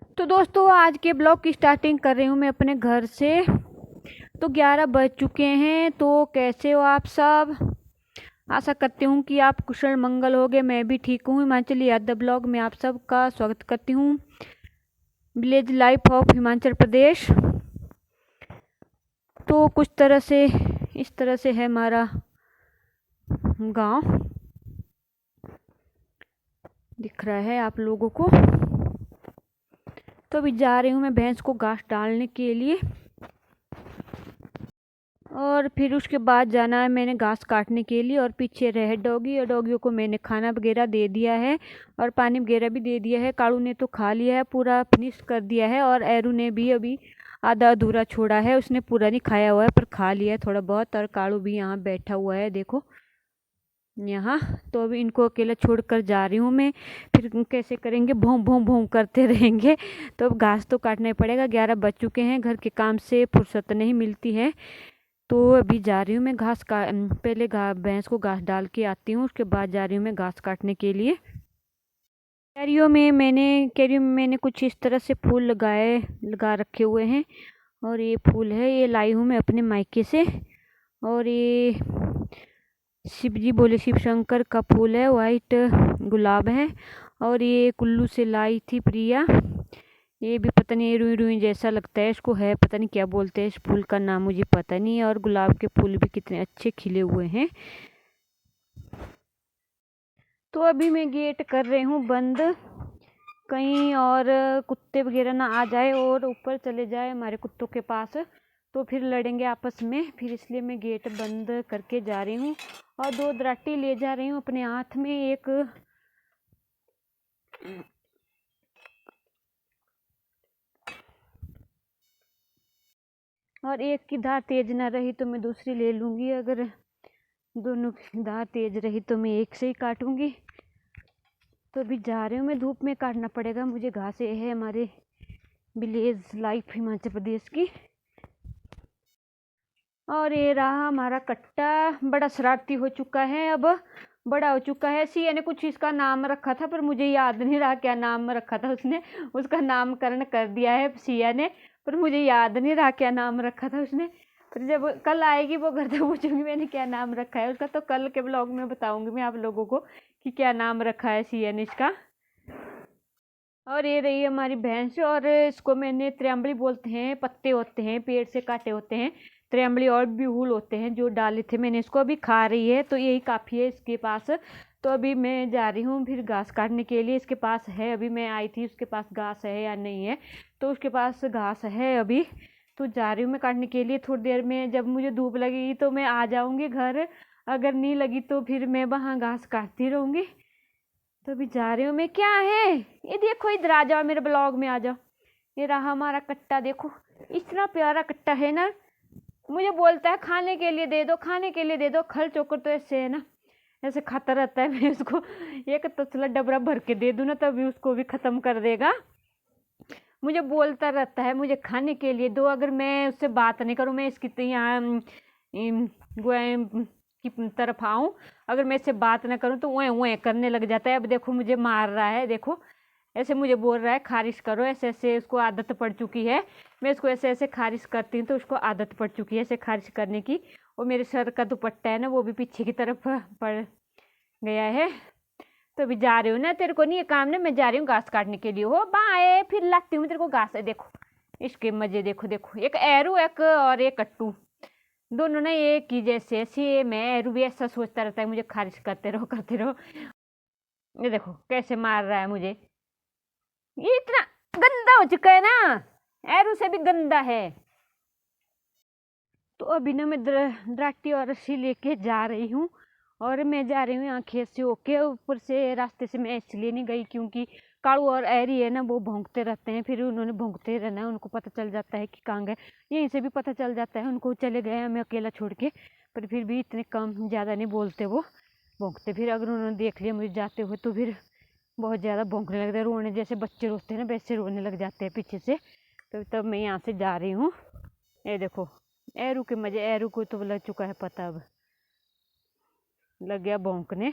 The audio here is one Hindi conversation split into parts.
तो दोस्तों आज के ब्लॉग की स्टार्टिंग कर रही हूँ मैं अपने घर से। तो 11 बज चुके हैं। तो कैसे हो आप सब? आशा करती हूँ कि आप कुशल मंगल होगे। मैं भी ठीक हूँ। हिमाचली यादव ब्लॉग में आप सबका स्वागत करती हूँ। Village life of Himachal Pradesh. तो कुछ तरह से इस तरह से है हमारा गांव, दिख रहा है आप लोगों को। तो अभी जा रही हूँ मैं भैंस को घास डालने के लिए, और फिर उसके बाद जाना है मैंने घास काटने के लिए। और पीछे रहे डॉगी, और डॉगियों को मैंने खाना वगैरह दे दिया है और पानी वगैरह भी दे दिया है। कालू ने तो खा लिया है, पूरा फिनिश कर दिया है, और एरू ने भी अभी आधा अधूरा छोड़ा है, उसने पूरा नहीं खाया हुआ है पर खा लिया है थोड़ा बहुत। और कालू भी यहाँ बैठा हुआ है, देखो यहाँ। तो अभी इनको अकेला छोड़कर जा रही हूँ मैं। फिर कैसे करेंगे, भों भों भों करते रहेंगे। तो अब घास तो काटना ही पड़ेगा, 11 बज चुके हैं, घर के काम से फुर्सत नहीं मिलती है। तो अभी जा रही हूँ मैं घास का पहले भैंस को घास डाल के आती हूँ, उसके बाद जा रही हूँ मैं घास काटने के लिए। क्यारियों में मैंने कुछ इस तरह से फूल लगा रखे हुए हैं। और ये फूल है, ये लाई हूँ मैं अपने मायके से। और ये शिव जी बोले शिव शंकर का फूल है, वाइट गुलाब है। और ये कुल्लू से लाई थी प्रिया, ये भी पता नहीं रुई रुई जैसा लगता है इसको, है पता नहीं क्या बोलते हैं इस फूल का नाम, मुझे पता नहीं है। और गुलाब के फूल भी कितने अच्छे खिले हुए हैं। तो अभी मैं गेट कर रही हूँ बंद, कहीं और कुत्ते वगैरह ना आ जाए और ऊपर चले जाए हमारे कुत्तों के पास, तो फिर लड़ेंगे आपस में। फिर इसलिए मैं गेट बंद करके जा रही हूँ। और 2 दराटी ले जा रही हूँ अपने हाथ में, एक और एक की धार तेज ना रही तो मैं दूसरी ले लूँगी। अगर दोनों की धार तेज रही तो मैं एक से ही काटूँगी। तो अभी जा रही हूँ मैं, धूप में काटना पड़ेगा मुझे घास। ये है हमारे विलेज लाइफ हिमाचल प्रदेश की। और ये रहा हमारा कट्टा, बड़ा शरारती हो चुका है, अब बड़ा हो चुका है। सिया ने कुछ इसका नाम रखा था पर मुझे याद नहीं रहा क्या नाम रखा था उसने। उसका नामकरण कर दिया है सिया ने, पर मुझे याद नहीं रहा क्या नाम रखा था उसने। पर जब कल आएगी वो घर तो पूछूंगी मैंने क्या नाम रखा है उसका। तो कल के ब्लॉग में बताऊंगी मैं आप लोगों को कि क्या नाम रखा है सिया ने इसका। और ये रही हमारी भैंस, और इसको मैंने त्रियाम्बली बोलते हैं, पत्ते होते हैं पेड़ से काटे होते हैं त्रियाम्बली, और बिहुल होते हैं जो डाले थे मैंने। इसको अभी खा रही है तो यही काफ़ी है इसके पास। तो अभी मैं जा रही हूँ फिर घास काटने के लिए। इसके पास है, अभी मैं आई थी उसके पास घास है या नहीं है, तो उसके पास घास है अभी। तो जा रही हूँ मैं काटने के लिए। थोड़ी देर में जब मुझे धूप लगेगी तो मैं आ जाऊँगी घर, अगर नहीं लगी तो फिर मैं वहाँ घास काटती रहूँगी। तो अभी जा रही हूँ मैं। क्या है ये, देखो इधर आ जाओ, मेरे ब्लॉग में आ जाओ। ये रहा हमारा कट्टा, देखो इतना प्यारा कट्टा है ना। मुझे बोलता है खाने के लिए दे दो, खाने के लिए दे दो। खल चोकर तो ऐसे है ना, ऐसे खाता रहता है। मैं उसको एक तसला डबरा भर के दे दूँ ना तभी उसको भी ख़त्म कर देगा। मुझे बोलता रहता है मुझे खाने के लिए दो, अगर मैं उससे बात नहीं करूँ, मैं इसकी यहाँ की तरफ आऊँ, अगर मैं इससे बात ना करूँ तो वह वह करने लग जाता है। अब देखो मुझे मार रहा है, देखो ऐसे मुझे बोल रहा है खारिश करो, ऐसे ऐसे उसको आदत पड़ चुकी है। मैं उसको ऐसे ऐसे खारिश करती हूँ तो उसको आदत पड़ चुकी है ऐसे खारिश करने की। और मेरे सर का दुपट्टा है ना वो भी पीछे की तरफ पड़ गया है। तो अभी जा रही हूँ ना, तेरे को नहीं ये काम ना, मैं जा रही हूँ घास काटने के लिए। हो बाय, फिर लाती हूँ तेरे को घास है। देखो इसके मजे, देखो देखो, एक एरू एक और एक कट्टू, दोनों ना एक ही जैसे। ऐसे मैं एरू भी ऐसा सोचता रहता है मुझे खारिश करते रहो करते रहो। ये देखो कैसे मार रहा है मुझे, ये इतना गंदा हो चुका है ना, एरू से भी गंदा है। तो अभी ना मैं दराटी और रस्सी लेके जा रही हूँ, और मैं जा रही हूँ यहाँ खेत से होके। ऊपर से रास्ते से मैं इसलिए नहीं गई क्योंकि कालू और एरी है ना वो भौंकते रहते हैं, फिर उन्होंने भौंकते रहना है, उनको पता चल जाता है कि कहाँ गए। यहीं से भी पता चल जाता है उनको चले गए हमें अकेला छोड़ के। पर फिर भी इतने कम ज़्यादा नहीं बोलते वो, भौंकते। फिर अगर उन्होंने देख लिया मुझे जाते हुए तो फिर बहुत ज़्यादा भौंकने लगते हैं, रोने जैसे बच्चे रोते हैं ना वैसे रोने लग जाते हैं पीछे से। तो तब मैं यहाँ से जा रही हूँ। ये देखो एरू के मजे, एरू को तो लग चुका है पता, अब लग गया भौंकने।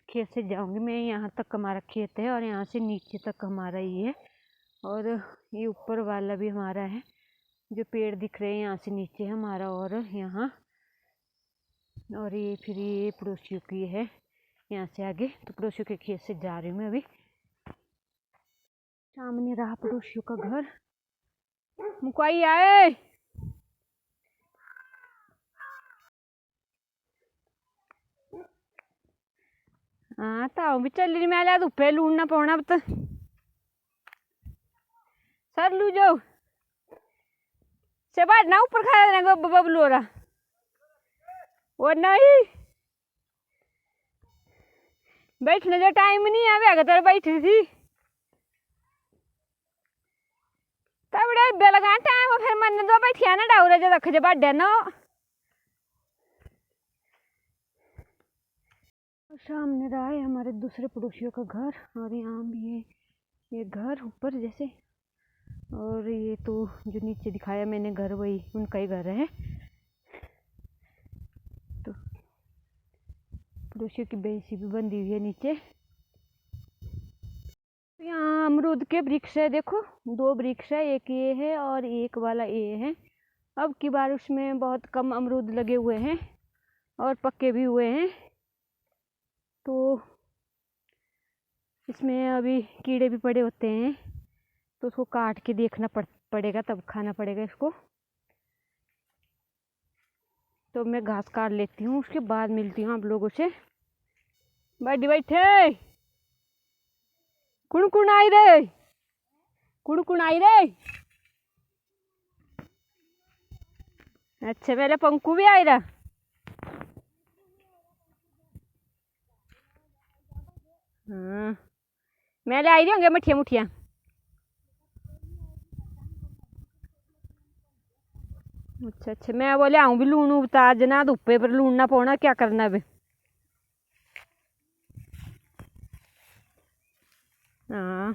खेत से जाऊंगी मैं, यहाँ तक हमारा खेत है और यहाँ से नीचे तक हमारा ही है। और ये ऊपर वाला भी हमारा है, जो पेड़ दिख रहे हैं यहाँ से नीचे हमारा, और यहाँ, और ये फिर ये पड़ोसियों की है यहाँ से आगे। तो पड़ोसियों के खेत से जा रही हूँ मैं अभी। सामने रहा पड़ोसियों का घर। मुकाई आए। हाँ ताऊ भी चल रही, मैं धुप्पे लूणना पौना अब तो सर लू जाओ से बाद ना ऊपर खा रहेंगे बबलू हो रहा वो नहीं बैठने जो टाइम नहीं है वे तेरे बैठी थी तब लगा टाइम फिर मन दो बैठिया ना डाउरे जो रख जो बाडे ना। सामने रहा है हमारे दूसरे पड़ोसियों का घर, और यहाँ भी है ये घर ऊपर जैसे, और ये तो जो नीचे दिखाया मैंने घर वही उनका ही घर है। तो पड़ोसियों की भैंसी भी बंधी हुई है नीचे। यहाँ अमरूद के वृक्ष है, देखो 2 वृक्ष है, एक ये है और एक वाला ये है। अब की बार उसमें बहुत कम अमरूद लगे हुए हैं और पक्के भी हुए हैं, तो इसमें अभी कीड़े भी पड़े होते हैं, तो उसको काट के देखना पड़ेगा तब खाना पड़ेगा इसको। तो मैं घास काट लेती हूँ, उसके बाद मिलती हूँ आप लोगों से। बैठे कुण आई रे, कुण आई रे। अच्छा मेरे पंकु भी आई रहा। हाँ मेले आई रही होंगे मठिया मुठिया। अच्छा मैं बोले आऊँ भी लून उबता आज ना धुप्पे पर लून ना पौना, क्या करना भी। हाँ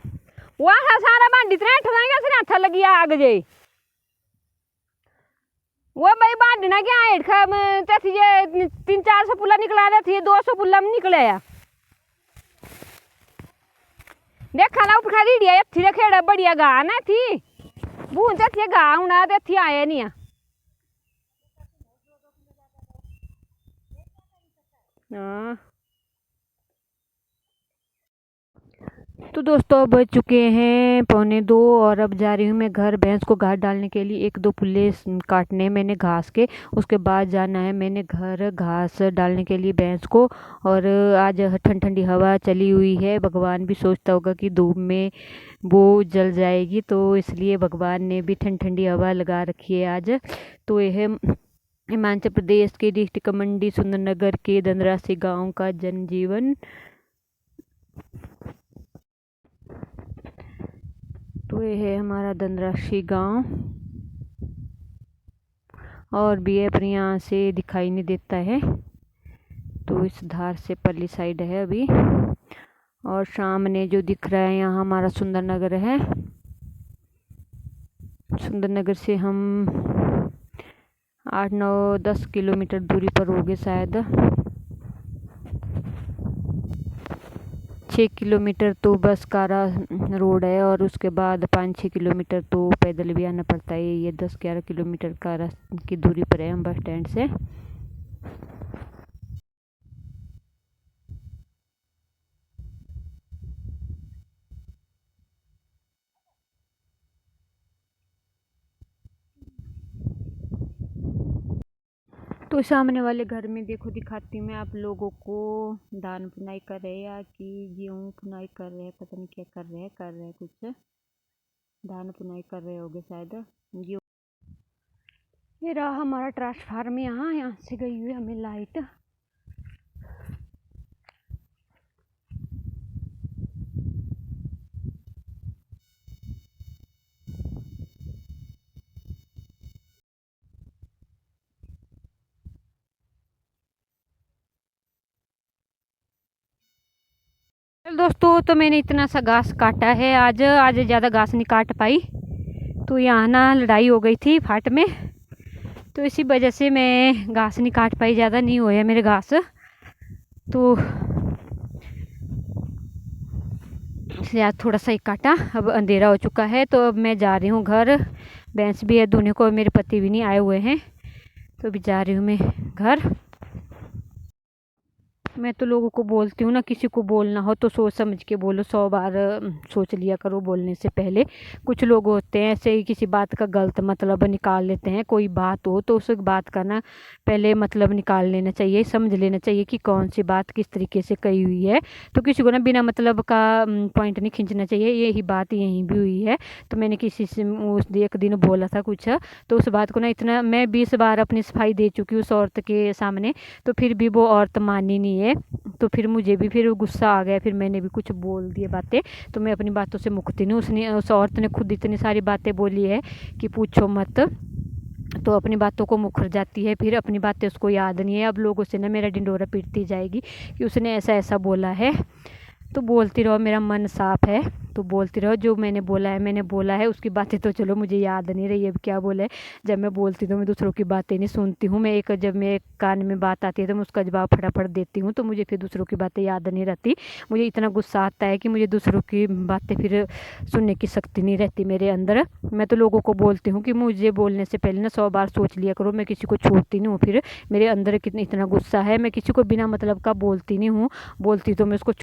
वहाँ सारा बांडी तरह हथ लगी आग जे वो भाई बांधना क्या हेठ थी जे 300-400 पुला निकला थी, 200 पुला में निकले या देखा ना उठा दी दिया थी खेड़ा बढ़िया गा ना थी बूंद थी गा उना थी आए नहीं। हाँ तो दोस्तों अब बज चुके हैं 1:45 और अब जा रही हूँ मैं घर भैंस को घास डालने के लिए। 1-2 पुल्ले काटने मैंने घास के, उसके बाद जाना है मैंने घर घास डालने के लिए भैंस को। और आज ठंडी हवा चली हुई है, भगवान भी सोचता होगा कि धूप में वो जल जाएगी, तो इसलिए भगवान ने भी ठंडी हवा लगा रखी है आज। तो यह हिमाचल प्रदेश के डिस्ट्रिक्ट मंडी सुंदरनगर के दंदरासी गाँव का जनजीवन। तो ये है हमारा दंदरासी गांव, और भी है पर यहाँ से दिखाई नहीं देता है, तो इस धार से परली साइड है अभी। और सामने जो दिख रहा है यहाँ हमारा सुंदरनगर है। सुंदरनगर से हम 8-9-10 किलोमीटर दूरी पर होंगे शायद। 6 किलोमीटर तो बस का रोड है, और उसके बाद 5-6 किलोमीटर तो पैदल भी आना पड़ता है। ये 10-11 किलोमीटर का की दूरी पर है हम बस स्टैंड से। तो सामने वाले घर में देखो दिखाती हूँ मैं आप लोगों को, धान पुनाई कर रहे हैं या कि गेहूँ पुनाई कर रहे हैं, पता नहीं क्या कर रहे हैं कुछ धान पुनाई कर रहे होगे शायद गेहूँ। ये रहा हमारा ट्रांसफार्म, यहाँ से गई हुई हमें लाइट। दोस्तों तो मैंने इतना सा घास काटा है आज ज़्यादा घास नहीं काट पाई, तो यहाँ ना लड़ाई हो गई थी फाट में, तो इसी वजह से मैं घास नहीं काट पाई, ज़्यादा नहीं हुआ इसलिए आज थोड़ा सा ही काटा। अब अंधेरा हो चुका है तो अब मैं जा रही हूँ घर। भैंस भी है धोने को, मेरे पति भी नहीं आए हुए हैं, तो अभी जा रही हूँ मैं घर। मैं तो लोगों को बोलती हूँ ना, किसी को बोलना हो तो सोच समझ के बोलो, 100 बार सोच लिया करो बोलने से पहले। कुछ लोग होते हैं ऐसे ही किसी बात का गलत मतलब निकाल लेते हैं। कोई बात हो तो उस बात का ना पहले मतलब निकाल लेना चाहिए, समझ लेना चाहिए कि कौन सी बात किस तरीके से कही हुई है। तो किसी को ना बिना मतलब का पॉइंट नहीं खींचना चाहिए। यही बात यहीं भी हुई है। तो मैंने किसी से उस एक दिन बोला था कुछ, तो उस बात को ना इतना मैं 20 बार अपनी सफाई दे चुकी हूँ उस औरत के सामने, तो फिर भी वो औरत मानी नहीं है। तो फिर मुझे भी फिर गुस्सा आ गया, फिर मैंने भी कुछ बोल दिए बातें। तो मैं अपनी बातों से मुक्ति नहीं, उसने उस औरत ने खुद इतनी सारी बातें बोली है कि पूछो मत। तो अपनी बातों को मुखर जाती है, फिर अपनी बातें उसको याद नहीं है। अब लोगों से ना मेरा ढिंडोरा पीटती जाएगी कि उसने ऐसा ऐसा बोला है। तो बोलती रहो, मेरा मन साफ है, तो बोलती रहो। जो मैंने बोला है उसकी बातें तो चलो मुझे याद नहीं रही अब क्या बोला है। जब मैं बोलती तो मैं दूसरों की बातें नहीं सुनती हूँ। मैं एक जब मेरे कान में बात आती है तो मैं उसका जवाब फटाफट देती हूँ, तो मुझे फिर दूसरों की बातें याद नहीं रहती। मुझे इतना गुस्सा आता है कि मुझे दूसरों की बातें फिर सुनने की शक्ति नहीं रहती मेरे अंदर। मैं तो लोगों को बोलती हूँ कि मुझे बोलने से पहले ना 100 बार सोच लिया करो। मैं किसी को छोड़ती नहीं हूँ, फिर मेरे अंदर कितना इतना गुस्सा है, मैं किसी को बिना मतलब का बोलती नहीं हूँ। बोलती तो मैं उसको